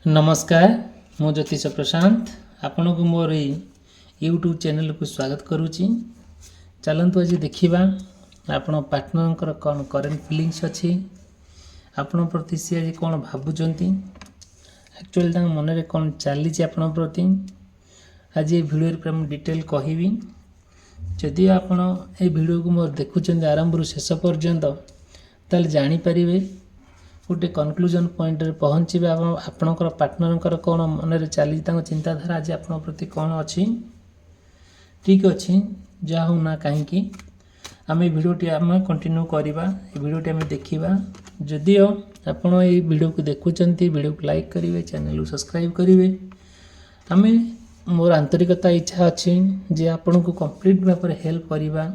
नमस्कार मु ज्योतिष प्रशांत आपण को मोर यूट्यूब चैनल को स्वागत करुच्ची। चलतु आज देखा आपण पार्टनर कौन करेन्ट फिलिंग्स अच्छी आपण प्रति सी आज कौन भावुंट एक्चुअली मन में कौन चली आपण प्रति आज ये भिडियो मुझे डिटेल कहबी। जदि आपण ये भिडियो को मोर देखुं आरंभ शेष पर्यंत ताल जानीपर गोटे कनक्लूजन पॉइंट रे पहुँचे आपणकर पार्टनर कौन मन में चली चिंताधारा आज आप प्रति कौन अच्छी ठीक अच्छी जहाँ हो ना कहीं आम भिडियोटी आम कंटिन्यू करवा भिडियोटी आम देखा। जदिओ आपण ये वीडियो को देखुं वीडियो को लाइक करेंगे चैनल को सब्सक्राइब करेंगे आम मोर आंतरिकता इच्छा अच्छी जे आपण को कंप्लीट भाव में हेल्प करवा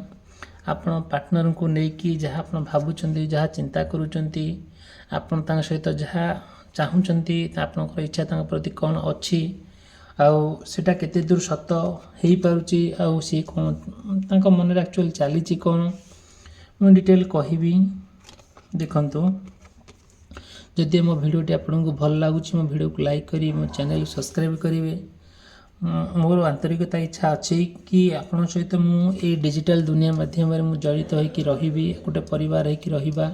आपण पार्टनर को लेकिन जहाँ आप भावुंट जहाँ चिंता करुँच आपण सहित जहाँ चाहूँगी आपणकर इच्छा प्रति कौन अच्छी आटा केते दूर सत हो पारुची सी कौन मन में एक्चुअली चली कौन मुझे डिटेल कहबी। देखंतु जदि मो भिडियोटी आपन को भल लगुच मो भिडियो को लाइक करी मो चैनल को सब्सक्राइब करेंगे। मोर आंतरिकता इच्छा अच्छी कि आपण सहित मुझे डिजिटल दुनिया माध्यम जड़ित होकर रही गोटे परिवार होकर रहिबा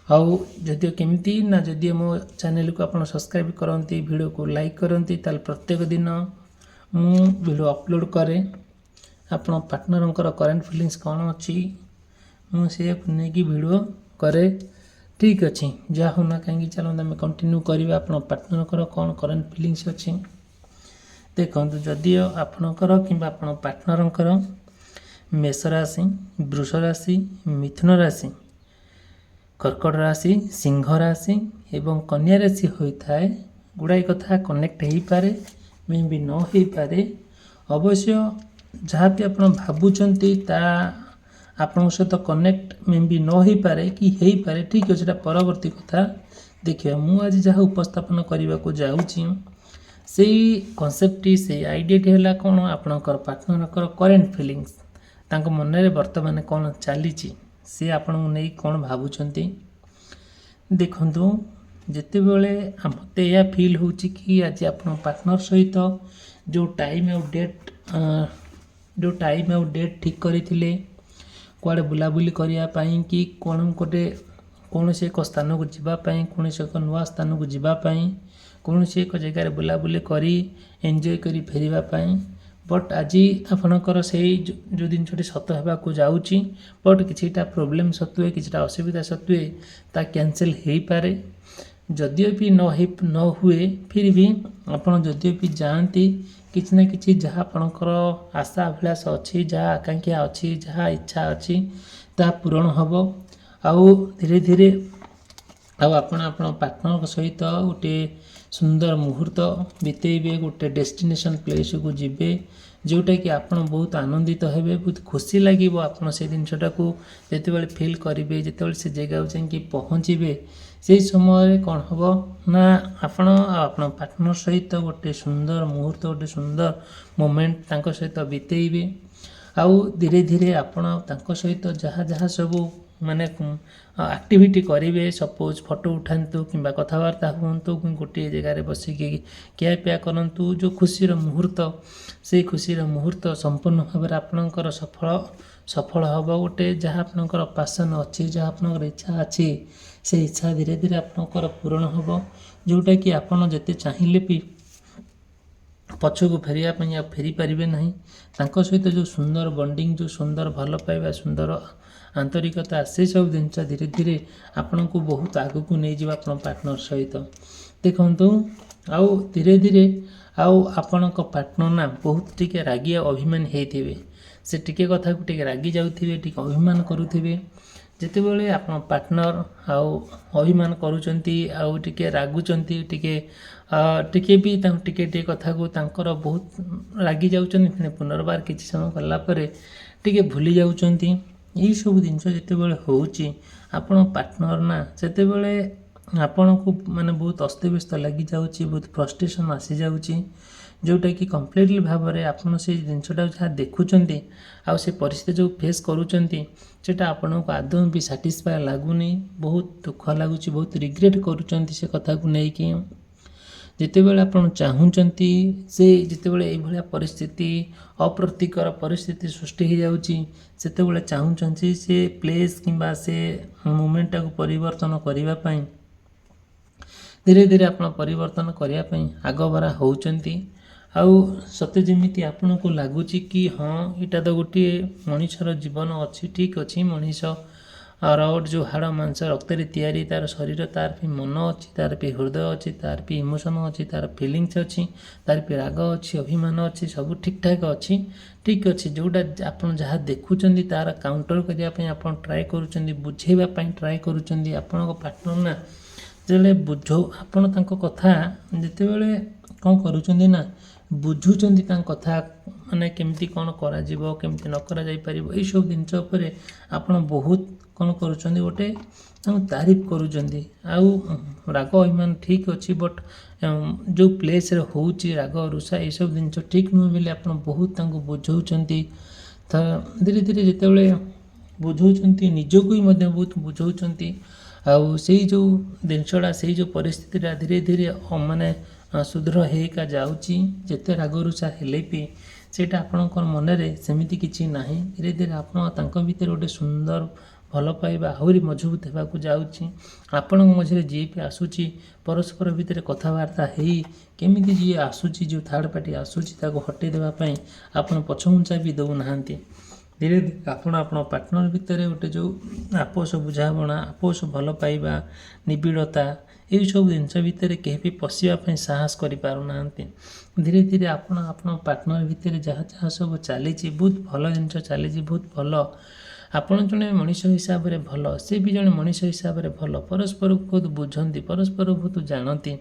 आउ जदि केमती ना जदि मो चैनल को आप सब्सक्राइब करती वीडियो को लाइक करती ताल प्रत्येक दिन मु वीडियो अपलोड करे आपण पार्टनर करेन्ट फिलिंग्स कौन अच्छी मुझे नहीं वीडियो करे ठीक अच्छी जहाँ होना कहीं चलते आम कंटिन्यू करवा आप पार्टनर कौन करेन्ट फिलिंग्स अच्छी। देखो जदिओ आपणकर कि पार्टनर मेष राशि वृष राशि मिथुन राशि कर्कट राशि सिंह राशि एवं कन्या राशि होता है गुड़ाई कथा कनेक्ट हो पारे मे भी न हो पारे अवश्य जहाँ भी आप भावुंट आपण सहित कनेक्ट मे भी न हो पारे कि हो पारे ठीक अच्छे परवर्ती कथा देखिए मुझे आज जहाँ उपस्थापन करने को जाऊँगी से कनसेप्ट से आइडियाटी है कौन आपणकर पार्टनर करेन्ट फिलिंग्स तांको मन में वर्तमान कौन चली सी आपण नहीं कौन भावुंट देखु जिते बड़े मत यह फिल हो कि आज आप पार्टनर सहित जो टाइम आउ डेट ठीक करते कुआड़े बुलाबुली करने कि कौन गोटे कौन से एक स्थान को जीवाई कौन से एक नुआ स्थान को जीवाई कौन से एक जगार बुलाबुली करी एंजॉय करी फेरवाई बट आज आपणकर से जो जिनटी सत होगा जाऊँगी बट किसीटा प्रोब्लेम सत्वे किसीटा असुविधा सत्वे ता कैंसल हो पारे जदिओ भी न हुए फिर भी आपड़ जदिओ भी जाती किसी ना कि जहाँ आपणकर आशा अभिलाष अच्छी जहाँ आकांक्षा अच्छी जहाँ इच्छा अच्छी ता पूरण हम आउ धीरे धीरे आपण पार्टनर सहित गोटे सुंदर मुहूर्त बितेबे गोटे डेस्टिनेशन प्लेस को जीवे जोटा कि आपन बहुत आनंदित हेबे बहुत खुशी लगे आपन से जिनटा को जिते फिल करेंगे जिते से जगह जाकि पहुँचे से समय कौन हम ना आपण पार्टनर सहित गोटे सुंदर मुहूर्त गोटे सुंदर मोमेंट तांको सहित बितेबे आउ धीरे धीरे आपण तांको सहित जहाँ जहाँ सबू माने एक्टिविटी करेंगे सपोज फोटो उठातु कि कथबार्ता हूँ गोटे जगार बसिकी ଖିଆପିଆ करूँ जो खुशी मुहूर्त से खुशी मुहूर्त संपूर्ण भाव में आपणकर सफल हम गोटे जहाँ आपणकर पैशन अच्छी जहाँ आपणकर इच्छा अच्छी से इच्छा धीरे धीरे आपणकर पूरण हम जोटा कि आपड़ जिते चाहिए भी पछक फेरिया फेरी पारे ना सहित जो सुंदर बॉन्डिंग जो सुंदर भल पाइबा सुंदर आंतरिकता से सब जिन धीरे धीरे आपण को बहुत आग को नहीं जावा आपण पार्टनर सहित देखु आउ धीरे धीरे आउ आपण पार्टनर ना बहुत टिके रागिया अभिमान होते से टिके कथा को टिके रागी जाउथिबे टिके अभिमान करुथिबे जिते बड़े आप पार्टनर आउ अभिमान करुचंती आउ टिके रागुचंती टिके भी टिके कथा को तांकर बहुत रागी जाउचंती पुनर्बार किछि समय गला परे टिके भूली जाउचंती यही सब जिन जिते बड़े होची आपण पार्टनर ना सेते बड़े आपण को माने बहुत अस्तव्यस्त लगी जाउची बहुत फ्रस्ट्रेशन आसी जाउची जोटा कि कम्प्लीटली भाव में आपड़ से जिनटा जहाँ देखुंट आउ से परिस्थिति जो फेस करुँचा आपण को आदौ भी साटिस्फाए लगुनि बहुत दुख लगुच बहुत रिग्रेट करुँच से कथा को लेकिन ଯେତେବେଳେ ଆପଣ ଚାହୁଁଛନ୍ତି ସେ ଯେତେବେଳେ ଏଇଭଳିଆ ପରିସ୍ଥିତି ଅପ୍ରତିକର ପରିସ୍ଥିତି ସୃଷ୍ଟି ହୋଇଯାଉଛି ସେତେବେଳେ ଚାହୁଁଛନ୍ତି ସେ ପ୍ଲେସ୍ କିମ୍ବା ସେ ମୁମେଣ୍ଟଟାକୁ ପରିବର୍ତ୍ତନ କରିବା ପାଇଁ ଧୀରେ ଧୀରେ ଆପଣ ପରିବର୍ତ୍ତନ କରିବା ପାଇଁ ଆଗଭରା ହେଉଛନ୍ତି। ଆଉ ସତେ ଯେମିତି ଆପଣଙ୍କୁ ଲାଗୁଛି କି ହଁ ଏଇଟା ତ ଗୋଟିଏ ମଣିଷର ଜୀବନ ଅଛି, ଠିକ୍ ଅଛି, ମଣିଷର ଯେଉଁ ହାଡ଼ ମାଂସ ରକ୍ତରେ ତିଆରି ତା'ର ଶରୀର, ତା'ର ବି ମନ ଅଛି, ତା'ର ବି ହୃଦୟ ଅଛି, ତା'ର ବି ଇମୋସନ୍ ଅଛି, ତା'ର ଫିଲିଙ୍ଗସ୍ ଅଛି, ତା'ର ବି ରାଗ ଅଛି, ଅଭିମାନ ଅଛି, ସବୁ ଠିକ୍ଠାକ୍ ଅଛି। ଠିକ୍ ଅଛି, ଯେଉଁଟା ଆପଣ ଯାହା ଦେଖୁଛନ୍ତି ତା'ର କାଉଣ୍ଟର କରିବା ପାଇଁ ଆପଣ ଟ୍ରାଏ କରୁଛନ୍ତି, ବୁଝେଇବା ପାଇଁ ଟ୍ରାଏ କରୁଛନ୍ତି ଆପଣଙ୍କ ପାର୍ଟନର ନା। ଯେତେବେଳେ ଆପଣ ତାଙ୍କ କଥା ଯେତେବେଳେ କ'ଣ କରୁଛନ୍ତି ନା ବୁଝୁଛନ୍ତି ତାଙ୍କ କଥା, ମାନେ କେମିତି କ'ଣ କରାଯିବ, କେମିତି ନ କରାଯାଇପାରିବ, ଏଇସବୁ ଜିନିଷ ଉପରେ ଆପଣ ବହୁତ କ'ଣ କରୁଛନ୍ତି, ଗୋଟେ ତାଙ୍କୁ ତାରିଫ କରୁଛନ୍ତି। ଆଉ ରାଗ ଅଭିମାନ ଠିକ୍ ଅଛି, ବଟ୍ ଯେଉଁ ପ୍ଲେସ୍ରେ ହେଉଛି ରାଗ ରୁଷା ଏସବୁ ଜିନିଷ ଠିକ୍ ନୁହେଁ ବୋଲି ଆପଣ ବହୁତ ତାଙ୍କୁ ବୁଝାଉଛନ୍ତି। ଧୀରେ ଧୀରେ ଯେତେବେଳେ ବୁଝାଉଛନ୍ତି ନିଜକୁ ବି ମଧ୍ୟ ବହୁତ ବୁଝାଉଛନ୍ତି। ଆଉ ସେଇ ଯେଉଁ ଜିନିଷଟା, ସେଇ ଯେଉଁ ପରିସ୍ଥିତିଟା ଧୀରେ ଧୀରେ ମାନେ ସୁଦୃଢ଼ ହେଇକା ଯାଉଛି। ଯେତେ ରାଗ ରୁଷା ହେଲେ ବି ସେଇଟା ଆପଣଙ୍କର ମନରେ ସେମିତି କିଛି ନାହିଁ। ଧୀରେ ଧୀରେ ଆପଣ ତାଙ୍କ ଭିତରେ ଗୋଟେ ସୁନ୍ଦର ଭଲ ପାଇବା ଆହୁରି ମଜବୁତ ହେବାକୁ ଯାଉଛି। ଆପଣଙ୍କ ମଝିରେ ଯିଏ ବି ଆସୁଛି ପରସ୍ପର ଭିତରେ କଥାବାର୍ତ୍ତା ହେଇ କେମିତି ଯିଏ ଆସୁଛି, ଯେଉଁ ଥାର୍ଡ଼ ପାର୍ଟି ଆସୁଛି ତାକୁ ହଟେଇ ଦେବା ପାଇଁ ଆପଣ ପଛଘୁଞ୍ଚା ବି ଦେଉନାହାନ୍ତି। ଧୀରେ ଧୀରେ ଆପଣ ପାର୍ଟନର ଭିତରେ ଗୋଟେ ଯେଉଁ ଆପୋଷ ବୁଝାମଣା, ଆପୋଷ ଭଲ ପାଇବା, ନିବିଡ଼ତା, ଏହିସବୁ ଜିନିଷ ଭିତରେ କେହି ବି ପଶିବା ପାଇଁ ସାହସ କରିପାରୁନାହାନ୍ତି। ଧୀରେ ଧୀରେ ଆପଣ ପାର୍ଟନର ଭିତରେ ଯାହା ଯାହା ସବୁ ଚାଲିଛି ବହୁତ ଭଲ ଜିନିଷ ଚାଲିଛି, ବହୁତ ଭଲ। ଆପଣ ଜଣେ ମଣିଷ ହିସାବରେ ଭଲ, ସେ ବି ଜଣେ ମଣିଷ ହିସାବରେ ଭଲ, ପରସ୍ପରକୁ ବହୁତ ବୁଝନ୍ତି, ପରସ୍ପରକୁ ବହୁତ ଜାଣନ୍ତି।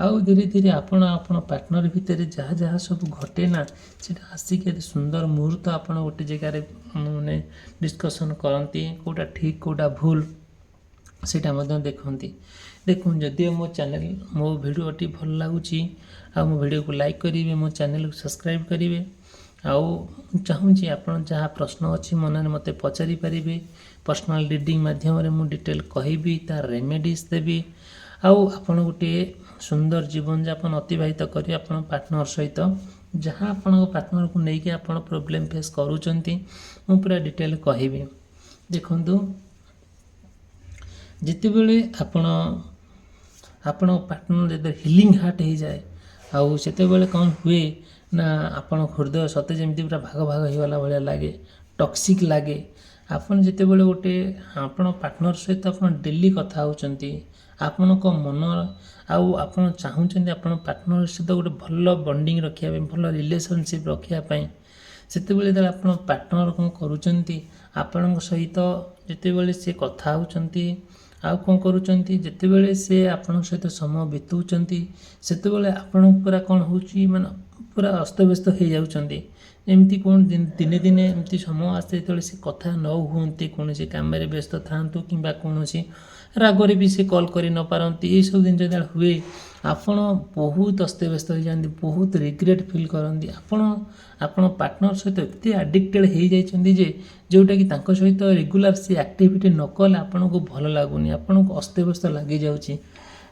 ଆଉ ଧୀରେ ଧୀରେ ଆପଣ ପାର୍ଟନର ଭିତରେ ଯାହା ଯାହା ସବୁ ଘଟେ ନା ସେଇଟା ଆସିକି ଏତେ ସୁନ୍ଦର ମୁହୂର୍ତ୍ତ ଆପଣ ଗୋଟେ ଜାଗାରେ ମାନେ ଡିସ୍କସନ୍ କରନ୍ତି, କେଉଁଟା ଠିକ୍ କେଉଁଟା ଭୁଲ ସେଇଟା ମଧ୍ୟ ଦେଖନ୍ତି। ଦେଖନ୍ତୁ, ଯଦିଓ ମୋ ଭିଡ଼ିଓଟି ଭଲ ଲାଗୁଛି ଆଉ ମୋ ଭିଡ଼ିଓକୁ ଲାଇକ୍ କରିବେ, ମୋ ଚ୍ୟାନେଲକୁ ସବସ୍କ୍ରାଇବ୍ କରିବେ। ଆଉ ଚାହୁଁଛି ଆପଣ ଯାହା ପ୍ରଶ୍ନ ଅଛି ମନରେ ମୋତେ ପଚାରି ପାରିବେ। ପର୍ସନାଲ୍ ରିଡ଼ିଂ ମାଧ୍ୟମରେ ମୁଁ ଡିଟେଲ୍ କହିବି, ତାର ରେମେଡ଼ିଜ୍ ଦେବି। ଆଉ ଆପଣ ଗୋଟିଏ ସୁନ୍ଦର ଜୀବନଯାପନ ଅତିବାହିତ କରି ଆପଣଙ୍କ ପାର୍ଟନର ସହିତ ଯାହା ଆପଣଙ୍କ ପାର୍ଟନରକୁ ନେଇକି ଆପଣ ପ୍ରୋବ୍ଲେମ୍ ଫେସ୍ କରୁଛନ୍ତି ମୁଁ ପୁରା ଡିଟେଲ୍ କହିବି। ଦେଖନ୍ତୁ, ଯେତେବେଳେ ଆପଣଙ୍କ ପାର୍ଟନର ଯେତେବେଳେ ହିଲିଂ ହାର୍ଟ ହେଇଯାଏ ଆଉ ସେତେବେଳେ କ'ଣ ହୁଏ ନା ଆପଣଙ୍କ ହୃଦୟ ସତେ ଯେମିତି ପୁରା ଭାଗ ଭାଗ ହେଇଗଲା ଭଳିଆ ଲାଗେ, ଟକ୍ସିକ୍ ଲାଗେ। ଆପଣ ଯେତେବେଳେ ଆପଣ ପାର୍ଟନର ସହିତ ଆପଣ ଡେଲି କଥା ହେଉଛନ୍ତି, ଆପଣଙ୍କ ମନ ଆଉ ଆପଣ ଚାହୁଁଛନ୍ତି ଆପଣ ପାର୍ଟନର ସହିତ ଗୋଟେ ଭଲ ବଣ୍ଡିଂ ରଖିବା ପାଇଁ, ଭଲ ରିଲେସନସିପ୍ ରଖିବା ପାଇଁ, ସେତେବେଳେ ଯେତେବେଳେ ଆପଣ ପାର୍ଟନର କ'ଣ କରୁଛନ୍ତି ଆପଣଙ୍କ ସହିତ ଯେତେବେଳେ ସେ କଥା ହେଉଛନ୍ତି ଆଉ କ'ଣ କରୁଛନ୍ତି, ଯେତେବେଳେ ସେ ଆପଣଙ୍କ ସହିତ ସମୟ ବିତାଉଛନ୍ତି ସେତେବେଳେ ଆପଣଙ୍କୁ ପୁରା କ'ଣ ହେଉଛି, ମାନେ ପୁରା ଅସ୍ତବ୍ୟସ୍ତ ହେଇଯାଉଛନ୍ତି। ଏମିତି କ'ଣ ଦିନେ ଦିନେ ଏମିତି ସମୟ ଆସେ ଯେତେବେଳେ ସେ କଥା ନ ହୁଅନ୍ତି, କୌଣସି କାମରେ ବ୍ୟସ୍ତ ଥାଆନ୍ତୁ କିମ୍ବା କୌଣସି ରାଗରେ ବି ସେ କଲ୍ କରି ନପାରନ୍ତି। ଏଇସବୁ ଜିନିଷ ଯେତେବେଳେ ହୁଏ ଆପଣ ବହୁତ ଅସ୍ତବ୍ୟସ୍ତ ହେଇଯାଆନ୍ତି, ବହୁତ ରିଗ୍ରେଟ୍ ଫିଲ୍ କରନ୍ତି। ଆପଣ ପାର୍ଟନର ସହିତ ଏତେ ଆଡ଼ିକ୍ଟେଡ଼ ହେଇଯାଇଛନ୍ତି ଯେ ଯେଉଁଟାକି ତାଙ୍କ ସହିତ ରେଗୁଲାର ସେ ଆକ୍ଟିଭିଟି ନ କଲେ ଆପଣଙ୍କୁ ଭଲ ଲାଗୁନି, ଆପଣଙ୍କୁ ଅସ୍ତବ୍ୟସ୍ତ ଲାଗିଯାଉଛି।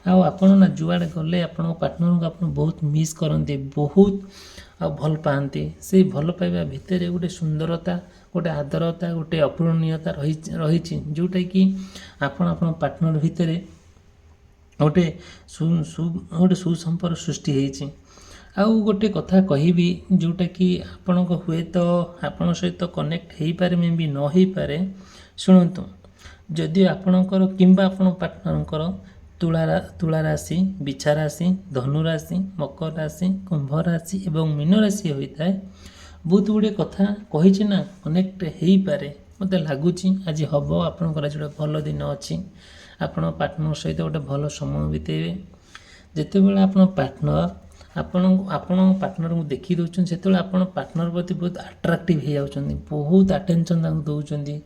ଆଉ ଆପଣ ନା ଯୁଆଡ଼େ ଗଲେ ଆପଣଙ୍କ ପାର୍ଟନରଙ୍କୁ ଆପଣ ବହୁତ ମିସ୍ କରନ୍ତି, ବହୁତ ଆଉ ଭଲ ପାଆନ୍ତି। ସେଇ ଭଲ ପାଇବା ଭିତରେ ଗୋଟେ ସୁନ୍ଦରତା, ଗୋଟେ ଆଦରତା, ଗୋଟେ ଅପୂରଣୀୟତା ରହିଛି ଯେଉଁଟାକି ଆପଣଙ୍କ ପାର୍ଟନର ଭିତରେ ଗୋଟେ ସୁସମ୍ପର୍କ ସୃଷ୍ଟି ହେଇଛି। ଆଉ ଗୋଟେ କଥା କହିବି ଯେଉଁଟାକି ଆପଣଙ୍କ ହୁଏତ ଆପଣଙ୍କ ସହିତ କନେକ୍ଟ ହେଇପାରେ, ମେ ବି ନ ହେଇପାରେ। ଶୁଣନ୍ତୁ, ଯଦି ଆପଣଙ୍କର କିମ୍ବା ଆପଣଙ୍କ ପାର୍ଟନରଙ୍କର ତୁଳା ରାଶି, ବିଛା ରାଶି, ଧନୁ ରାଶି, ମକର ରାଶି, କୁମ୍ଭ ରାଶି ଏବଂ ମୀନ ରାଶି ହୋଇଥାଏ, ବହୁତ ଗୁଡ଼ିଏ କଥା କହିଛି ନା କନେକ୍ଟ ହେଇପାରେ। ମୋତେ ଲାଗୁଛି ଆଜି ହେବ, ଆପଣଙ୍କର ଆଜି ଗୋଟେ ଭଲ ଦିନ ଅଛି, ଆପଣ ପାର୍ଟନର ସହିତ ଗୋଟେ ଭଲ ସମୟ ବିତେଇବେ। ଯେତେବେଳେ ଆପଣଙ୍କ ପାର୍ଟନରଙ୍କୁ ଦେଖି ଦେଉଛନ୍ତି ସେତେବେଳେ ଆପଣ ପାର୍ଟନର ପ୍ରତି ବହୁତ ଆଟ୍ରାକ୍ଟିଭ୍ ହେଇଯାଉଛନ୍ତି, ବହୁତ ଆଟେନସନ୍ ତାଙ୍କୁ ଦେଉଛନ୍ତି।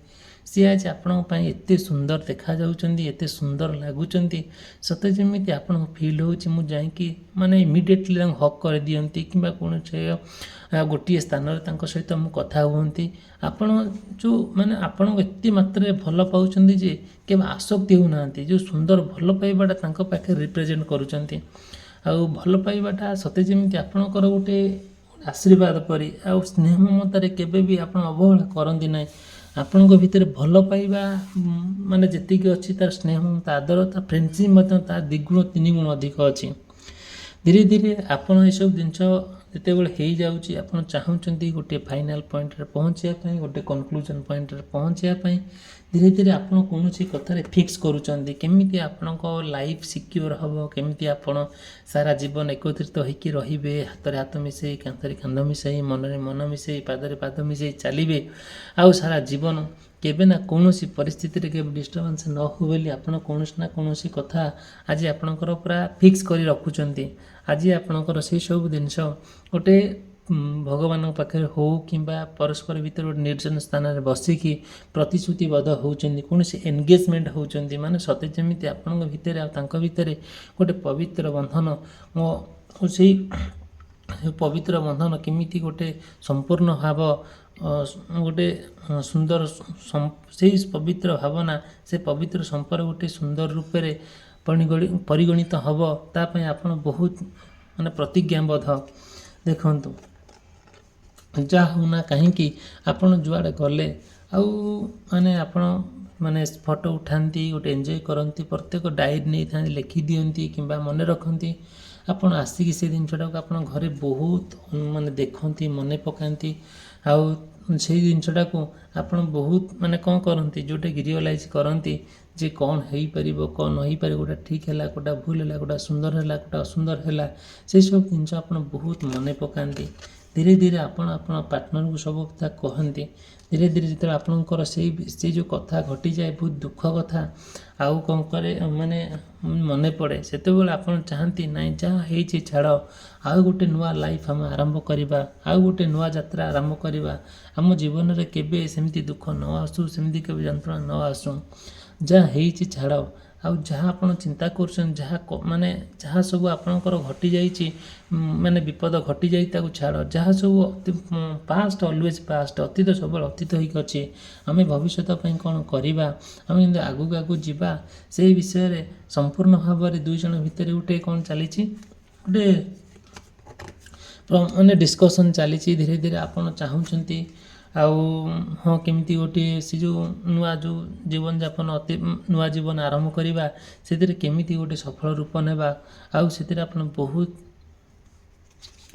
ସିଏ ଆଜି ଆପଣଙ୍କ ପାଇଁ ଏତେ ସୁନ୍ଦର ଦେଖାଯାଉଛନ୍ତି, ଏତେ ସୁନ୍ଦର ଲାଗୁଛନ୍ତି, ସତେ ଯେମିତି ଆପଣଙ୍କୁ ଫିଲ୍ ହେଉଛି ମୁଁ ଯାଇକି ମାନେ ଇମିଡ଼ିଏଟଲି ତାଙ୍କୁ ହକ୍ କରିଦିଅନ୍ତି କିମ୍ବା କୌଣସି ଗୋଟିଏ ସ୍ଥାନରେ ତାଙ୍କ ସହିତ ମୁଁ କଥା ହୁଅନ୍ତି। ଆପଣ ଆପଣଙ୍କୁ ଏତେ ମାତ୍ରାରେ ଭଲ ପାଉଛନ୍ତି ଯେ କେବେ ଆସକ୍ତି ହେଉନାହାନ୍ତି, ଯେଉଁ ସୁନ୍ଦର ଭଲ ପାଇବାଟା ତାଙ୍କ ପାଖରେ ରିପ୍ରେଜେଣ୍ଟ କରୁଛନ୍ତି। ଆଉ ଭଲ ପାଇବାଟା ସତେ ଯେମିତି ଆପଣଙ୍କର ଗୋଟେ ଆଶୀର୍ବାଦ ପରି। ଆଉ ସ୍ନେହ ମମତାରେ କେବେ ବି ଆପଣ ଅବହେଳା କରନ୍ତି ନାହିଁ। ଆପଣଙ୍କ ଭିତରେ ଭଲ ପାଇବା ମାନେ ଯେତିକି ଅଛି, ତାର ସ୍ନେହ ମମତା ଆଦର, ତା ଫ୍ରେଣ୍ଡସିପ୍ ମଧ୍ୟ ତା ଦ୍ୱିଗୁଣ 3 ଗୁଣ ଅଧିକ ଅଛି। ଧୀରେ ଧୀରେ ଆପଣ ଏସବୁ ଜିନିଷ ଯେତେବେଳେ ହେଇଯାଉଛି, ଆପଣ ଚାହୁଁଛନ୍ତି ଗୋଟିଏ ଫାଇନାଲ୍ ପଏଣ୍ଟରେ ପହଞ୍ଚିବା ପାଇଁ, ଗୋଟେ କନକ୍ଲୁଜନ୍ ପଏଣ୍ଟରେ ପହଞ୍ଚିବା ପାଇଁ, ଧୀରେ ଧୀରେ ଆପଣ କୌଣସି କଥାରେ ଫିକ୍ସ କରୁଛନ୍ତି କେମିତି ଆପଣଙ୍କ ଲାଇଫ୍ ସିକ୍ୟୁର ହେବ, କେମିତି ଆପଣ ସାରା ଜୀବନ ଏକତ୍ରିତ ହୋଇକି ରହିବେ, ହାତରେ ହାତ ମିଶାଇ, କାନ୍ଧରେ କାନ୍ଧ ମିଶାଇ, ମନରେ ମନ ମିଶାଇ, ପାଦରେ ପାଦ ମିଶାଇ ଚାଲିବେ। ଆଉ ସାରା ଜୀବନ କେବେ ନା କୌଣସି ପରିସ୍ଥିତିରେ କେବେ ଡିଷ୍ଟର୍ବାନ୍ସ ନ ହଉ ବୋଲି ଆପଣ କୌଣସି ନା କୌଣସି କଥା ଆଜି ଆପଣଙ୍କର ପୁରା ଫିକ୍ସ କରି ରଖୁଛନ୍ତି। ଆଜି ଆପଣଙ୍କର ସେଇ ସବୁ ଜିନିଷ ଗୋଟେ ଭଗବାନଙ୍କ ପାଖରେ ହଉ କିମ୍ବା ପରସ୍ପର ଭିତରେ ଗୋଟେ ନିର୍ଜନ ସ୍ଥାନରେ ବସିକି ପ୍ରତିଶ୍ରୁତିବଦ୍ଧ ହେଉଛନ୍ତି, କୌଣସି ଏନଗେଜମେଣ୍ଟ ହେଉଛନ୍ତି, ମାନେ ସତେ ଯେମିତି ଆପଣଙ୍କ ଭିତରେ ଆଉ ତାଙ୍କ ଭିତରେ ଗୋଟେ ପବିତ୍ର ବନ୍ଧନ, ସେଇ ପବିତ୍ର ବନ୍ଧନ କେମିତି ଗୋଟେ ସମ୍ପୂର୍ଣ୍ଣ ଭାବ ଗୋଟେ ସୁନ୍ଦର ସେଇ ପବିତ୍ର ଭାବନା, ସେ ପବିତ୍ର ସମ୍ପର୍କ ଗୋଟେ ସୁନ୍ଦର ରୂପରେ ପରିଗଣିତ ହେବ, ତା ପାଇଁ ଆପଣ ବହୁତ ମାନେ ପ୍ରତିଜ୍ଞାବଦ୍ଧ। ଦେଖନ୍ତୁ, ଯାହା ହଉ ନା କାହିଁକି ଆପଣ ଯୁଆଡ଼େ ଗଲେ ଆଉ ମାନେ ଆପଣ ମାନେ ଫଟୋ ଉଠାନ୍ତି, ଗୋଟେ ଏନ୍ଜୟ କରନ୍ତି, ପ୍ରତ୍ୟେକ ଡାଏରୀ ନେଇଥାନ୍ତି, ଲେଖିଦିଅନ୍ତି କିମ୍ବା ମନେ ରଖନ୍ତି। ଆପଣ ଆସିକି ସେ ଜିନିଷଟାକୁ ଆପଣ ଘରେ ବହୁତ ମାନେ ଦେଖନ୍ତି, ମନେ ପକାନ୍ତି। ଆଉ ସେଇ ଜିନିଷଟାକୁ ଆପଣ ବହୁତ ମାନେ କ'ଣ କରନ୍ତି, ଯେଉଁଟାକି ରିଅଲାଇଜ୍ କରନ୍ତି ଯେ କ'ଣ ହେଇପାରିବ, କ'ଣ ନ ହେଇପାରିବ, କେଉଁଟା ଠିକ୍ ହେଲା, କେଉଁଟା ଭୁଲ ହେଲା, କେଉଁଟା ସୁନ୍ଦର ହେଲା, କେଉଁଟା ଅସୁନ୍ଦର ହେଲା, ସେସବୁ ଜିନିଷ ଆପଣ ବହୁତ ମନେ ପକାନ୍ତି। ଧୀରେ ଧୀରେ ଆପଣ ଆପଣ ପାର୍ଟନରକୁ ସବୁ କଥା କହନ୍ତି। ଧୀରେ ଧୀରେ ଯେତେବେଳେ ଆପଣଙ୍କର ସେଇ ଯେଉଁ କଥା ଘଟିଯାଏ, ବହୁତ ଦୁଃଖ କଥା, ଆଉ କ'ଣ କରେ ମାନେ ମନେ ପଡ଼େ, ସେତେବେଳେ ଆପଣ ଚାହାନ୍ତି ନାଇଁ ଯାହା ହେଇଛି ଛାଡ଼, ଆଉ ଗୋଟେ ନୂଆ ଲାଇଫ୍ ଆମେ ଆରମ୍ଭ କରିବା, ଆଉ ଗୋଟେ ନୂଆ ଯାତ୍ରା ଆରମ୍ଭ କରିବା। ଆମ ଜୀବନରେ କେବେ ସେମିତି ଦୁଃଖ ନ ଆସୁ, ସେମିତି କେବେ ଯନ୍ତ୍ରଣା ନ ଆସୁ। ଯାହା ହେଇଛି ଛାଡ଼, ଆଉ ଯାହା ଆପଣ ଚିନ୍ତା କରୁଛନ୍ତି, ଯାହା ସବୁ ଆପଣଙ୍କର ଘଟିଯାଇଛି, ମାନେ ବିପଦ ଘଟିଯାଇ ତାକୁ ଛାଡ଼। ଯାହା ସବୁ ପାଷ୍ଟ ଅଲୱେଜ୍ ପାଷ୍ଟ, ଅତୀତ ସବୁବେଳେ ଅତୀତ ହେଇକି ଅଛି। ଆମେ ଭବିଷ୍ୟତ ପାଇଁ କ'ଣ କରିବା, ଆମେ କିନ୍ତୁ ଆଗକୁ ଯିବା, ସେଇ ବିଷୟରେ ସମ୍ପୂର୍ଣ୍ଣ ଭାବରେ ଦୁଇ ଜଣ ଭିତରେ ଗୋଟେ କ'ଣ ଚାଲିଛି, ଗୋଟେ ମାନେ ଡିସ୍କସନ୍ ଚାଲିଛି। ଧୀରେ ଧୀରେ ଆପଣ ଚାହୁଁଛନ୍ତି ଆଉ ହଁ କେମିତି ଗୋଟିଏ ସେ ଯେଉଁ ଜୀବନଯାପନ ନୂଆ ଜୀବନ ଆରମ୍ଭ କରିବା, ସେଥିରେ କେମିତି ଗୋଟେ ସଫଳ ରୂପ ନେବା, ଆଉ ସେଥିରେ ଆପଣ ବହୁତ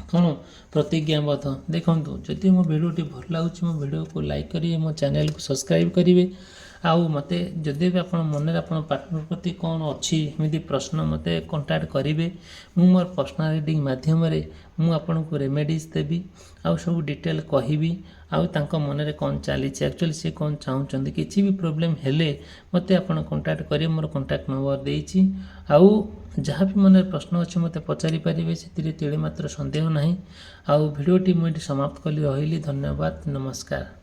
କ'ଣ ପ୍ରତିଜ୍ଞାବଦ୍ଧ। ଦେଖନ୍ତୁ, ଯଦି ମୋ ଭିଡ଼ିଓଟି ଭଲ ଲାଗୁଛି, ମୋ ଭିଡ଼ିଓକୁ ଲାଇକ୍ କରିବେ, ମୋ ଚ୍ୟାନେଲକୁ ସବସ୍କ୍ରାଇବ୍ କରିବେ। ଆଉ ମୋତେ ଯଦି ବି ଆପଣ ମନରେ ଆପଣ ପାର୍ଟନର ପ୍ରତି କ'ଣ ଅଛି ଏମିତି ପ୍ରଶ୍ନ, ମୋତେ କଣ୍ଟାକ୍ଟ କରିବେ। ମୁଁ ମୋର ପର୍ସନାଲ ରିଡ଼ିଂ ମାଧ୍ୟମରେ ମୁଁ ଆପଣଙ୍କୁ ରେମେଡ଼ିଜ୍ ଦେବି, ଆଉ ସବୁ ଡିଟେଲ୍ କହିବି, ଆଉ ତାଙ୍କ ମନରେ କ'ଣ ଚାଲିଛି, ଆକ୍ଚୁଆଲି ସେ କ'ଣ ଚାହୁଁଛନ୍ତି। କିଛି ବି ପ୍ରୋବ୍ଲେମ୍ ହେଲେ ମୋତେ ଆପଣ କଣ୍ଟାକ୍ଟ କରିବେ, ମୋର କଣ୍ଟାକ୍ଟ ନମ୍ବର ଦେଇଛି। ଆଉ ଯାହା ବି ମନରେ ପ୍ରଶ୍ନ ଅଛି ମୋତେ ପଚାରି ପାରିବେ, ସେଥିରେ ତିଳେ ମାତ୍ର ସନ୍ଦେହ ନାହିଁ। ଆଉ ଭିଡ଼ିଓଟି ମୁଁ ଏଠି ସମାପ୍ତ କଲି, ରହିଲି, ଧନ୍ୟବାଦ, ନମସ୍କାର।